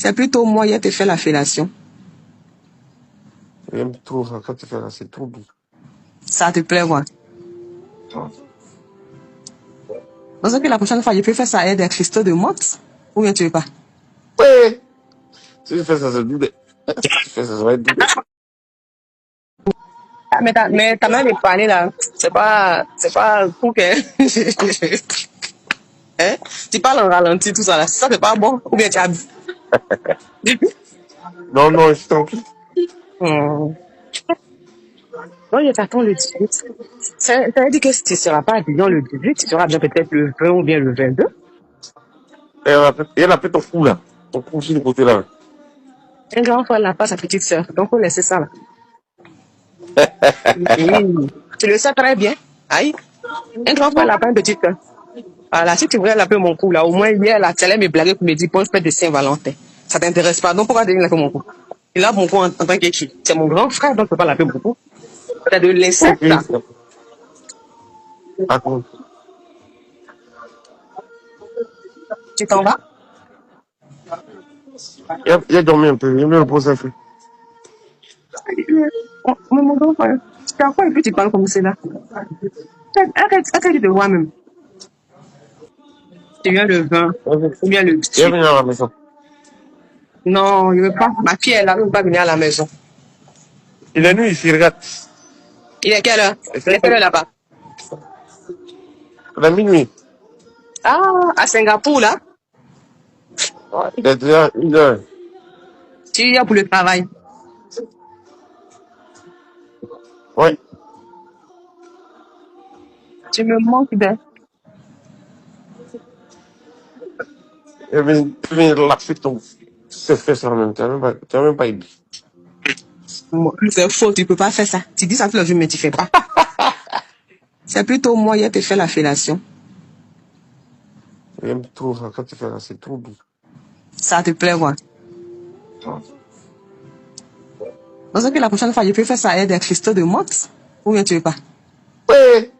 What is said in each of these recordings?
C'est plutôt moi qui ai fait la fellation. J'aime trop ça, quand tu fais là, c'est trop doux. Ça te plaît, quoi? Parce que la prochaine fois, je peux faire ça avec des cristaux de menthe. Ou bien tu veux pas? Ouais. Si tu fais ça, c'est doux. Si tu fais ça, ça va être doux. Ah, mais ta main est panée là. C'est pas pour que. Hein? Tu parles en ralenti, tout ça là. Ça, c'est pas bon. Ou bien tu as. Non, non, je suis tranquille. Non, je t'attends le 18. Ça veut dire que si tu ne seras pas bien le 18, tu seras bien peut-être le 20 ou bien le 22. Et elle a fait ton cou là. Ton cou sur le côté là. Un grand frère n'a pas sa petite sœur. Donc, faut laisser ça là. Oui. Tu le sais très bien. Aïe. Un grand frère n'a pas une petite sœur. Voilà, si tu voulais l'appeler mon cou là, au moins hier là, tu allais me blaguer pour me dire, bon, je fais de Saint-Valentin. Ça t'intéresse pas. Donc, pourquoi tu l'appeler mon cou? Il a mon cou en tant qu'écrit. C'est mon grand frère, donc je peux pas l'appeler mon cou. T'as de l'insecte là. Raconte. Tu t'en vas? Il a dormi un peu. Il a mis le poser un peu. Mon grand frère. Tu as quoi et puis tu parles comme cela? Arrête de voir même. Tu viens le 20 ou bien le Il est 18. venu à la maison. Non, il ne veut pas. Ma fille, elle ne veut pas venir à la maison. Il est venu ici, regarde. Il est quelle heure? Il est quelle heure là-bas? Il est minuit. Ah, à Singapour là? Il est déjà 1 heure. Tu y es pour le travail. Oui. Tu me manques bien. Il est venu lapser ton. Tu fais ça en même temps. Tu n'as même pas idée. C'est faux, tu ne peux pas faire ça. Tu dis ça tout le jour, mais tu ne fais pas. C'est plutôt moi qui ai fait la fellation. J'aime trop ça, quand tu fais là, c'est trop doux. Ça te plaît, quoi? Parce que la prochaine fois, je peux faire ça avec des cristaux de menthe. Ou bien tu veux pas? Ouais.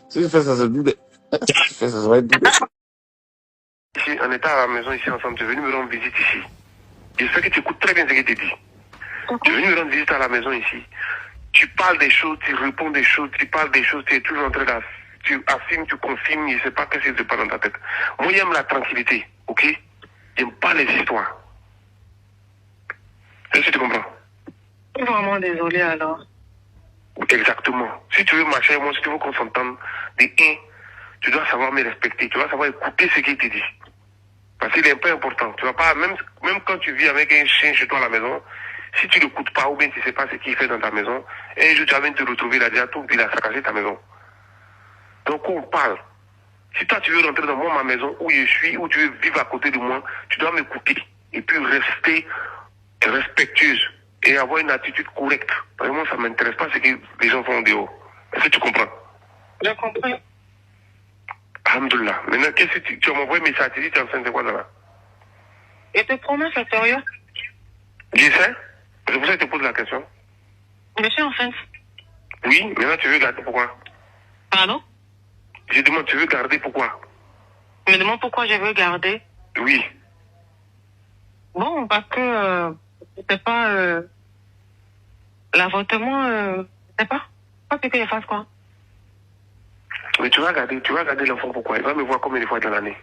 Si tu fais ça, c'est doux. Si tu fais ça, ça va être doux. Ici, on était à la maison ici ensemble. Tu es venu me rendre visite ici. Je sais que tu écoutes très bien ce que tu dis. Tu es venu me rendre visite à la maison ici. Tu parles des choses, tu réponds des choses, tu parles des choses, tu es toujours en train d'affirmer, tu affirmes, tu confirmes, je ne sais pas ce qui se passe dans ta tête. Moi, j'aime la tranquillité, ok? J'aime pas les histoires. Est-ce que tu comprends? Je suis vraiment désolée alors. Exactement. Si tu veux marcher avec moi, si tu veux qu'on s'entende, tu dois savoir me respecter, tu dois savoir écouter ce qu'il te dit. Parce qu'il est un peu important. Tu vas pas, même quand tu vis avec un chien chez toi à la maison, si tu ne l'écoutes pas ou bien tu ne sais pas ce qu'il fait dans ta maison, un jour tu vas venir te retrouver là, déjà tout, il a saccagé ta maison. Donc on parle. Si toi tu veux rentrer dans ma maison où je suis, où tu veux vivre à côté de moi, tu dois m'écouter et puis rester respectueuse et avoir une attitude correcte. Vraiment, ça ne m'intéresse pas ce que les gens font dehors. Est-ce que tu comprends? Je comprends. Alhamdoulilah. Maintenant, qu'est-ce que tu m'as envoyé un message, tu dis tu es enceinte de quoi là? Je te promets, c'est sérieux. Je sais. C'est pour ça que je te pose la question. Je suis enceinte. Oui, maintenant tu veux garder pourquoi? Pardon? Je demande, tu veux garder pourquoi? Je me demande pourquoi je veux garder. Oui. Bon, parce que c'est pas l'avortement, c'est pas. Pas que je fasse quoi. Mais tu vas garder l'enfant pourquoi? Il va me voir combien de fois dans l'année?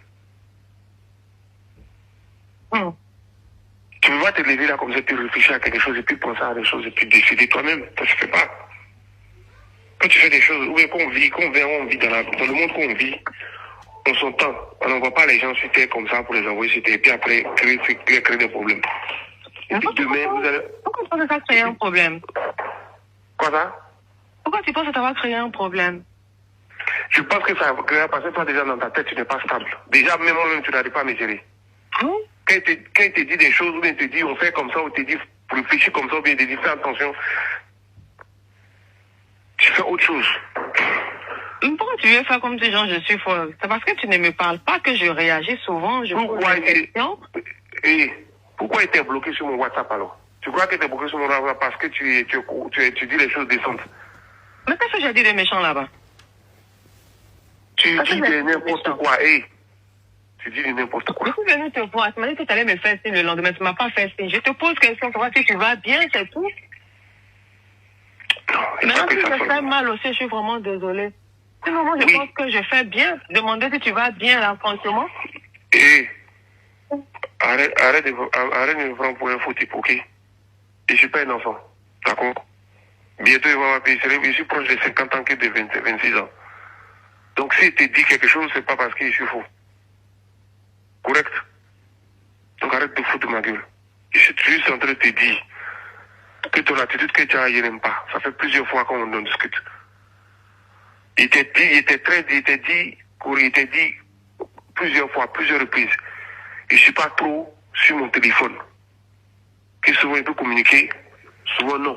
Tu ne peux pas te lever là comme ça, puis réfléchir à quelque chose et puis penser à des choses et puis décider toi-même. Ça ne se fait pas. Quand tu fais des choses, où qu'on vit, on vit dans le monde qu'on vit, on s'entend. On n'envoie pas les gens sur terre comme ça pour les envoyer sur terre et puis après créer des problèmes. Et puis demain, vous allez... Pourquoi tu penses que ça va créer un problème? Quoi ça? Pourquoi tu penses que ça va créer un problème? Je pense que ça va créer parce que toi déjà dans ta tête, tu n'es pas stable. Déjà, même moi-même, tu n'arrives pas à me gérer. Quand il te dit des choses, ou bien il te dit on fait comme ça, ou il te dit réfléchis comme ça, ou bien il te dit fais attention, tu fais autre chose. Pourquoi tu veux faire comme des gens, je suis folle? C'est parce que tu ne me parles pas que je réagis souvent, je pose des questions. Pourquoi il t'est bloqué sur mon WhatsApp alors? Tu crois que tu es bloqué sur mon WhatsApp parce que tu dis les choses décentes? Mais qu'est-ce que j'ai dit de méchant là-bas? Tu dis de n'importe quoi. Tu Tu dis n'importe quoi. Je suis venue te voir. Tu m'as dit que tu allais me faire signe le lendemain. Tu m'as pas fait signe. Je te pose question pour voir si tu vas bien, c'est tout. Non, Maintenant, si je fais mal aussi, je suis vraiment désolée. Sinon, moi, je pense que je fais bien. Demander si tu vas bien, là, franchement. Et arrête de me prendre pour un faux type, ok? Je suis pas un enfant, d'accord? Bientôt, je suis proche de 50 ans que de 26 ans. Donc, si tu dis quelque chose, c'est pas parce que je suis faux. Correct? Donc, arrête de foutre de ma gueule. Je suis juste en train de te dire que ton attitude que tu as, je n'aime pas. Ça fait plusieurs fois qu'on en discute. Il t'a dit plusieurs fois, plusieurs reprises. Je suis pas trop sur mon téléphone. Que souvent il peut communiquer, souvent non.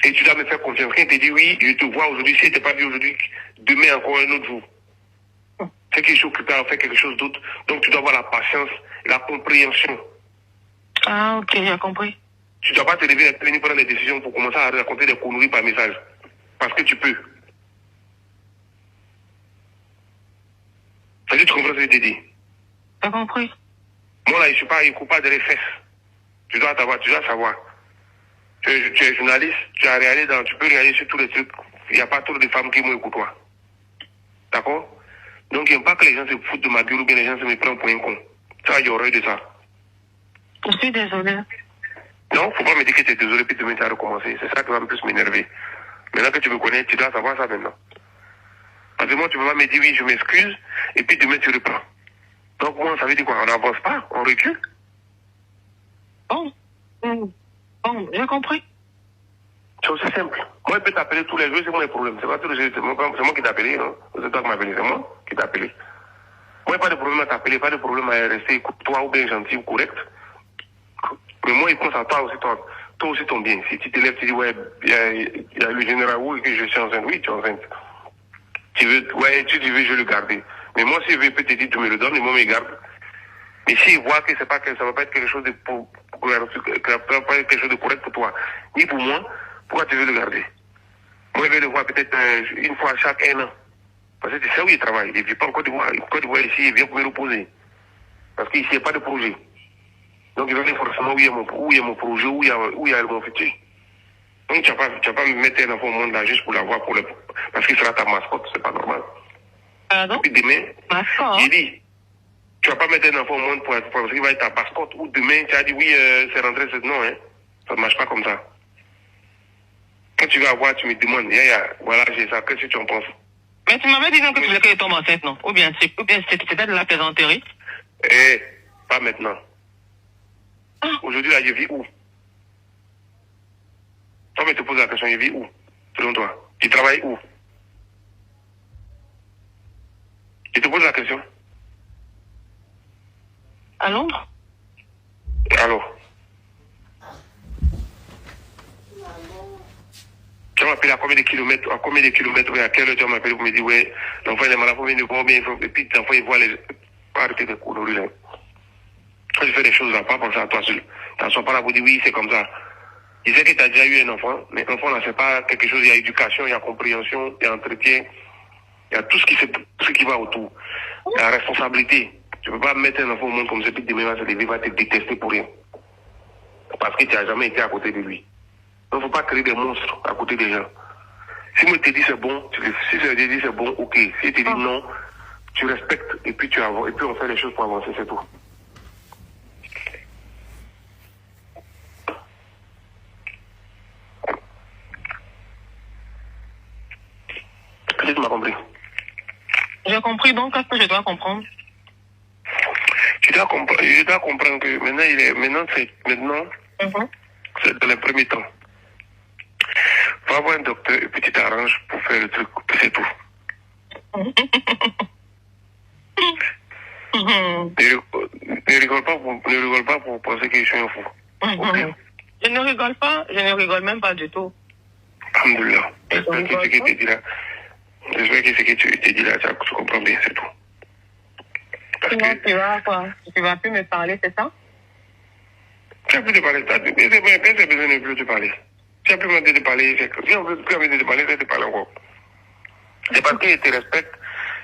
Et tu dois me faire confiance. Quand il te dit oui, je te vois aujourd'hui, si tu n'es pas vu aujourd'hui, demain encore un autre jour. C'est que je suis occupé à faire quelque chose d'autre. Donc tu dois avoir la patience, la compréhension. Ah, ok, j'ai compris. Tu ne dois pas te lever et venir prendre des décisions pour commencer à raconter des conneries par message. Parce que tu peux. Est-ce que tu comprends ce que je te dis? T'as compris? Moi là, je ne suis pas un coupable de les fesses. Tu dois savoir. Tu es journaliste, tu peux réaliser sur tous les trucs. Il n'y a pas trop de femmes qui m'ont écouté toi. D'accord? Donc, il n'y a pas que les gens se foutent de ma gueule ou bien les gens se me prennent pour un con. Ça, il y aurait de ça. Je suis désolée. Non, faut pas me dire que tu es désolé puis demain tu as recommencé. C'est ça qui va me plus m'énerver. Maintenant que tu me connais, tu dois savoir ça maintenant. Parce que moi, tu ne peux pas me dire oui, je m'excuse, et puis demain tu reprends. Donc, moi, ça veut dire quoi? On n'avance pas, on recule. Bon, j'ai compris. C'est aussi simple. Moi, je peux t'appeler tous les jours, c'est moi le problème. C'est pas tous les jours, c'est moi qui t'ai appelé, non? C'est toi qui m'as appelé, c'est moi qui t'ai appelé. Moi, pas de problème à t'appeler, pas de problème à rester toi ou bien gentil ou correct. Mais moi, il pense à toi aussi ton bien. Si tu te lèves, tu dis, ouais, il y a le général Wu et que je suis enceinte. Oui, tu es enceinte. Tu veux, je le garder. Mais moi, si je veux, peut te dire, tu me le donnes, et moi, je me garde. Mais s'il voit que ça va pas être quelque chose de correct pour toi, ni pour moi, pourquoi tu veux le garder? Moi, je vais le voir peut-être une fois chaque 1 an. Parce que c'est ça où il travaille. Il ne vit pas en Côte d'Ivoire. Côte d'Ivoire, ici, il vient pour me reposer. Parce qu'ici, il n'y a pas de projet. Donc, il va dire forcément où il y a mon projet, où il y a mon futur. Donc, tu vas pas me mettre un enfant au monde là juste pour l'avoir, parce qu'il sera ta mascotte, c'est pas normal. Pardon? Et puis demain, Mascotte? j'ai dit, tu vas pas mettre un enfant au monde parce qu'il va être ta mascotte, ou demain, tu as dit oui, c'est rentré, non, hein. Ça ne marche pas comme ça. Quand tu vas avoir, tu me demandes, voilà, j'ai ça, qu'est-ce que tu en penses? Mais tu m'avais dit non que tu voulais qu'elle tombe enceinte, non? Ou bien c'était de la plaisanterie? Pas maintenant. Aujourd'hui, là, je vis où? Toi, mais te poses la question, je vis où? Selon toi. Tu travailles où? Je te pose la question. À Londres? Alors? Tu m'appelles à combien de kilomètres, et à quelle heure tu m'appelles pour me dire, ouais, l'enfant est malade, combien de fois, et puis l'enfant, il voit les... Pas arrêter de courir, là. Quand je fais des choses là, pas penser à toi seul. Tu ne sois pas là pour dire, oui, c'est comme ça. Je sais que tu as déjà eu un enfant, mais l'enfant là, c'est pas quelque chose, il y a éducation, il y a compréhension, il y a entretien, il y a tout ce qui va autour. Il y a responsabilité. Tu ne peux pas mettre un enfant au monde comme ça, puis demain, il va se lever, il va te détester pour rien. Parce que tu n'as jamais été à côté de lui. Donc, il ne faut pas créer des monstres à côté des gens. Si moi, je te dis c'est bon, si je te dis c'est bon, ok. Si je te dis non, tu respectes, et puis tu avances, et puis on fait les choses pour avancer, c'est tout. Est-ce que tu m'as compris? J'ai compris, donc qu'est-ce que je dois comprendre? Je dois comprendre que maintenant, c'est dans les premiers temps. Va voir un docteur et puis tu t'arranges pour faire le truc, c'est tout. Ne rigole pas pour penser que je suis un fou. Okay. Je ne rigole même pas du tout. Alhamdoulilah. J'espère que ce que tu te dis là, tu comprends bien, c'est tout. Sinon, tu vas plus me parler, c'est ça? Tu as plus de parler, c'est besoin de plus te parler. Tu as plus demandé de parler, si on veut plus de parler, c'est de parler encore. C'est parce que je te respecte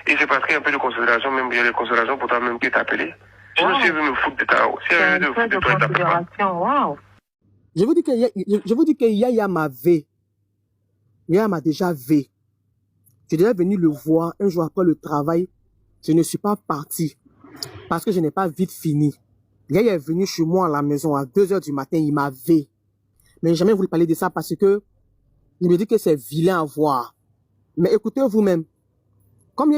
Et c'est parce qu'il y a un peu de considération, même il y a des considérations pour toi même qui t'appelé. Sinon, si elle veut me foutre de ta... Si elle veut me foutre de toi, elle t'appelle pas. Waouh. Je vous dis que Yaya m'avait. Yaya m'a déjà vu. Je suis déjà venu le voir un jour après le travail. Je ne suis pas parti parce que je n'ai pas vite fini. Yaya est venu chez moi à la maison à 2 h du matin. Il m'a vu. Mais j'ai jamais voulu parler de ça parce que il me dit que c'est vilain à voir. Mais écoutez vous-même. Comme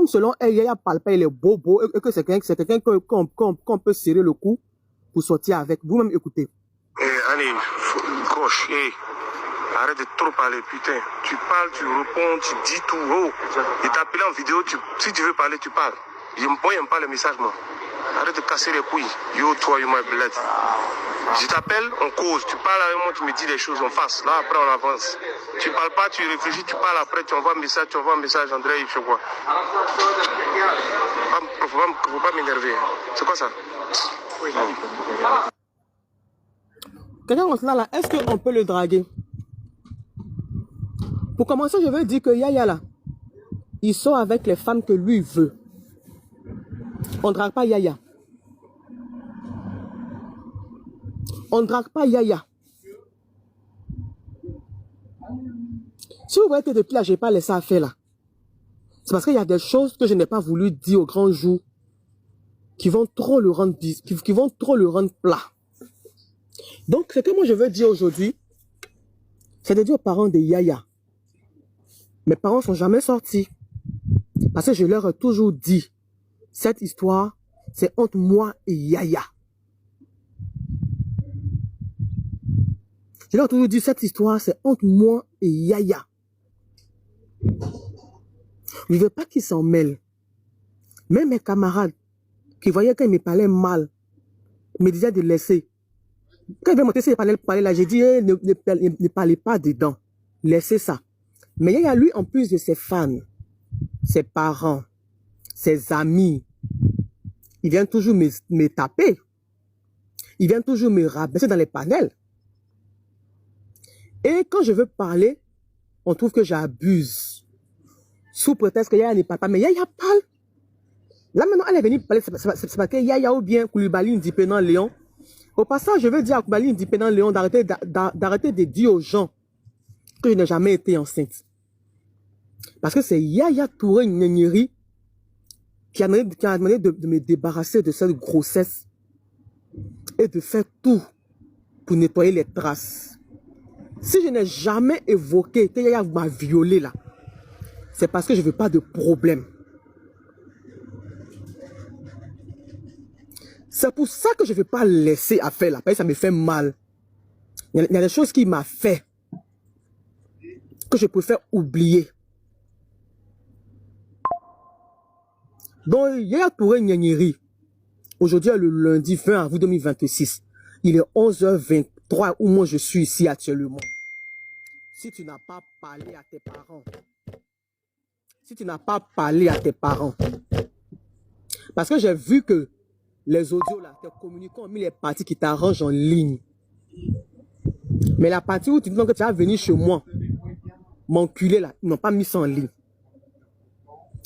selon elle, Yaya parle pas, il est beau et que c'est quelqu'un qu'on peut serrer le cou pour sortir avec. Vous-même écoutez. Allez, gauche, arrête de trop parler, putain. Tu parles, tu réponds, tu dis tout. Oh, il t'a appelé en vidéo, si tu veux parler, tu parles. Moi, j'aime pas les messages, moi. Arrête de casser les couilles. Yo, toi, you my blood. Je t'appelle, on cause. Tu parles avec moi, tu me dis des choses en face. Là, après, on avance. Tu parles pas, tu réfléchis, tu parles après, tu envoies un message, André, il fait quoi? Faut pas m'énerver. C'est quoi ça? Oui. Quelqu'un comme cela là, est-ce qu'on peut le draguer? Pour commencer, je veux dire que Yaya là, il sort avec les femmes que lui veut. On ne drague pas Yaya. On ne drague pas Yaya. Si vous voyez que depuis là, je n'ai pas laissé à faire là, c'est parce qu'il y a des choses que je n'ai pas voulu dire au grand jour qui vont trop le rendre plat. Donc, ce que moi je veux dire aujourd'hui, c'est de dire aux parents de Yaya. Mes parents ne sont jamais sortis. Parce que je leur ai toujours dit, cette histoire, c'est entre moi et Yaya. Je leur ai toujours dit, cette histoire, c'est entre moi et Yaya. Je ne veux pas qu'ils s'en mêlent. Même mes camarades, qui voyaient qu'ils me parlaient mal, me disaient de laisser. Quand il veut monter, s'il parlait là, j'ai dit, ne parlez pas dedans. Laissez ça. Mais il y a lui, en plus de ses fans, ses parents, ses amis, il vient toujours me taper. Il vient toujours me rabaisser dans les panels. Et quand je veux parler, on trouve que j'abuse. Sous prétexte que Yaya ne parle pas. Mais Yaya parle. Là maintenant, elle est venue parler. C'est parce que Yaya ou bien Koulibaly Ndipendant Léon. Au passage, je veux dire à Koulibaly Ndipendant Léon d'arrêter de dire aux gens que je n'ai jamais été enceinte. Parce que c'est Yaya Touré Nyeri qui a demandé de me débarrasser de cette grossesse et de faire tout pour nettoyer les traces. Si je n'ai jamais évoqué que Yaya m'a violé là, c'est parce que je ne veux pas de problème. C'est pour ça que je ne veux pas laisser à faire là, parce que ça me fait mal. Il y a des choses qu'il m'a fait que je préfère oublier. Donc, Yaya Touré Nyeri, aujourd'hui, le lundi 20 avril 2026, il est 11h23 où moi je suis ici actuellement. Si tu n'as pas parlé à tes parents, parce que j'ai vu que les audios là, tes communicants ont mis les parties qui t'arrangent en ligne. Mais la partie où tu dis que tu vas venir chez moi, m'enculer là, ils n'ont pas mis ça en ligne.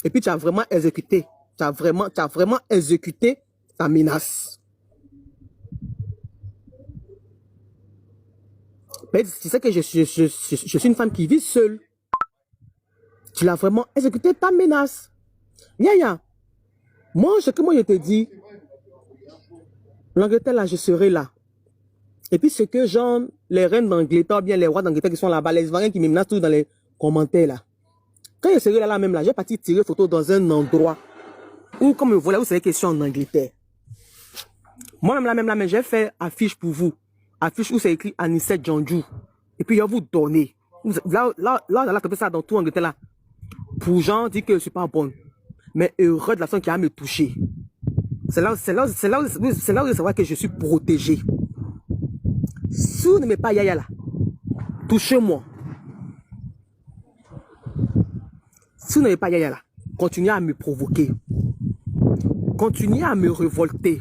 Et puis tu as vraiment exécuté. Tu as vraiment exécuté ta menace. Mais tu sais que je suis une femme qui vit seule. Tu l'as vraiment exécuté ta menace. Yaya, moi, ce que moi je te dis, l'Angleterre là, je serai là. Et puis ce que genre, les reines d'Angleterre, bien les rois d'Angleterre qui sont là-bas, les Ivoiriens qui me menacent tout dans les commentaires là. Quand je serai là même là, j'ai parti tirer photo dans un endroit où, comme voilà, vous savez que je suis en Angleterre. Moi-même là, mais j'ai fait affiche pour vous. Affiche où c'est écrit Anissette Djandjou. Et puis, il va vous donner. Là, comme ça, dans tout Angleterre là. Pour gens dire que je suis pas bonne. Mais heureux de la personne qui a me toucher. C'est là où je savoir que je suis protégé. Si vous n'aimez pas Yaya là, touchez-moi. Si vous n'aimez pas Yaya là, continuez à me provoquer. Continuez à me révolter.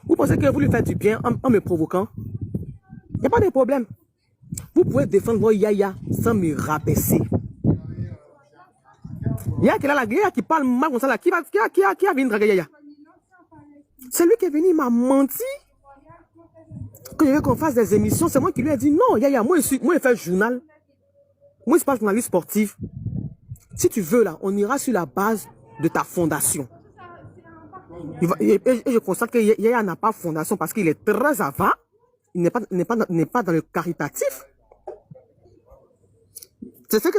Vous pensez que vous lui faites du bien en me provoquant? Il n'y a pas de problème. Vous pouvez défendre vos Yaya sans me rabaisser. Yaya qui est là, Yaya qui parle mal comme ça là, qui a venu draguer Yaya? C'est lui qui est venu, il m'a menti. Quand il veut qu'on fasse des émissions, c'est moi qui lui ai dit non, Yaya, moi je fais journal. Moi je suis pas journaliste sportif. Si tu veux là, on ira sur la base de ta fondation. Et je constate que Yaya n'a pas fondation parce qu'il est très avant. Il n'est pas dans le caritatif. C'est ce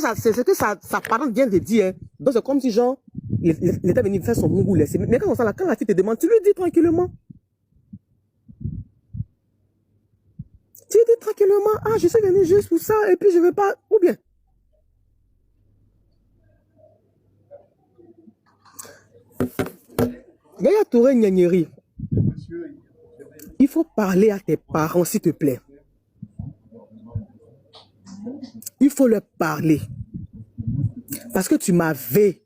que sa parole vient de dire. Hein. Donc c'est comme si genre, il était venu faire son mougou laissé. Mais quand la fille te demande, tu lui dis tranquillement. Tu lui dis tranquillement, ah je suis venu juste pour ça et puis je veux pas, ou bien. Yaya Touré Nyanyeri. Il faut parler à tes parents, s'il te plaît. Il faut leur parler. Parce que tu m'avais.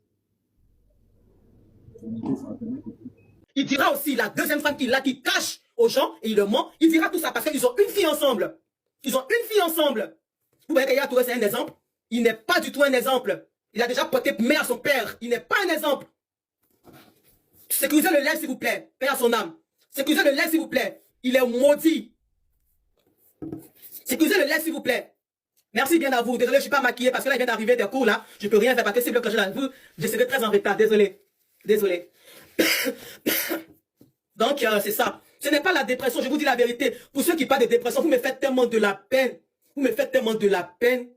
Il dira aussi, la deuxième femme qui cache aux gens, et il le ment, il dira tout ça parce qu'ils ont une fille ensemble. Ils ont une fille ensemble. Vous voyez que Yaya Touré, c'est un exemple. Il n'est pas du tout un exemple. Il a déjà porté mère à son père. Il n'est pas un exemple. Sécurisez le lait, s'il vous plaît. Père à son âme. Sécurisez le lait, s'il vous plaît. Il est maudit. Sécurisez le lait, s'il vous plaît. Merci bien à vous. Désolé, je ne suis pas maquillée parce que là, il vient d'arriver des cours là. Je ne peux rien faire parce que c'est bloqué dans vous. Je serai très en retard. Désolé. Désolé. Donc, c'est ça. Ce n'est pas la dépression. Je vous dis la vérité. Pour ceux qui parlent de dépression, vous me faites tellement de la peine. Vous me faites tellement de la peine.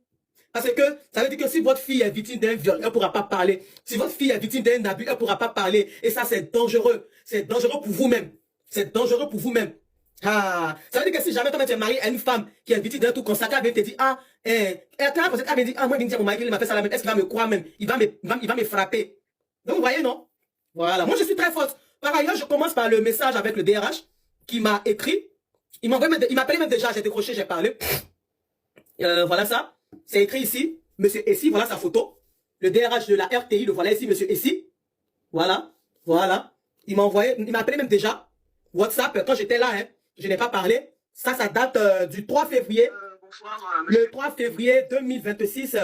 Parce que ça veut dire que si votre fille est victime d'un viol, elle ne pourra pas parler. Si votre fille est victime d'un abus, elle ne pourra pas parler. Et ça, c'est dangereux. C'est dangereux pour vous-même. C'est dangereux pour vous-même. Ah, ça veut dire que si jamais toi tu es marié à une femme qui est victime d'un truc comme ça, elle vient te dire, ah, elle vient dire, ah, moi, je viens dire, mon mari, il m'a fait ça la même. Est-ce qu'il va me croire même? Il va me frapper. Donc, vous voyez, non? Voilà. Moi, je suis très forte. Par ailleurs, je commence par le message avec le DRH qui m'a écrit. Il m'appelait même déjà, j'ai décroché, j'ai parlé. Voilà ça. C'est écrit ici, monsieur Essi, voilà sa photo. Le DRH de la RTI, le voilà ici, monsieur Essi. Voilà, voilà. Il m'a appelé même déjà. WhatsApp, quand j'étais là, hein, je n'ai pas parlé. Ça date du 3 février. Bonsoir, le 3 février 2026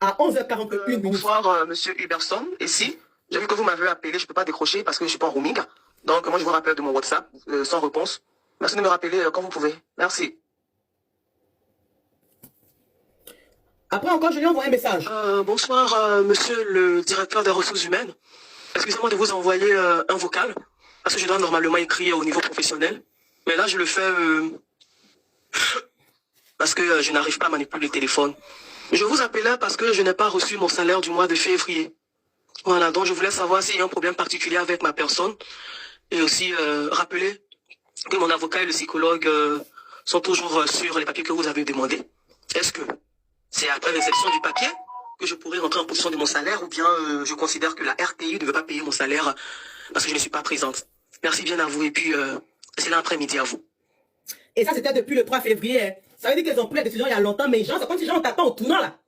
à 11h41. Bonsoir, monsieur Huberson, Essi. J'ai vu que vous m'avez appelé, je ne peux pas décrocher parce que je suis pas en roaming. Donc, moi, je vous rappelle de mon WhatsApp, sans réponse. Merci de me rappeler quand vous pouvez. Merci. Après encore, je lui envoie un message. Bonsoir, monsieur le directeur des ressources humaines. Excusez-moi de vous envoyer un vocal, parce que je dois normalement écrire au niveau professionnel. Mais là, je le fais parce que je n'arrive pas à manipuler le téléphone. Je vous appelais parce que je n'ai pas reçu mon salaire du mois de février. Voilà, donc je voulais savoir s'il y a un problème particulier avec ma personne. Et aussi rappeler que mon avocat et le psychologue sont toujours sur les papiers que vous avez demandés. Est-ce que c'est après réception du papier que je pourrais rentrer en possession de mon salaire ou bien je considère que la RTI ne veut pas payer mon salaire parce que je ne suis pas présente. Merci bien à vous et puis c'est l'après-midi à vous. Et ça, c'était depuis le 3 février. Hein. Ça veut dire qu'ils ont pris la décision il y a longtemps, mais les gens, c'est comme si les gens t'attendent au tournant là.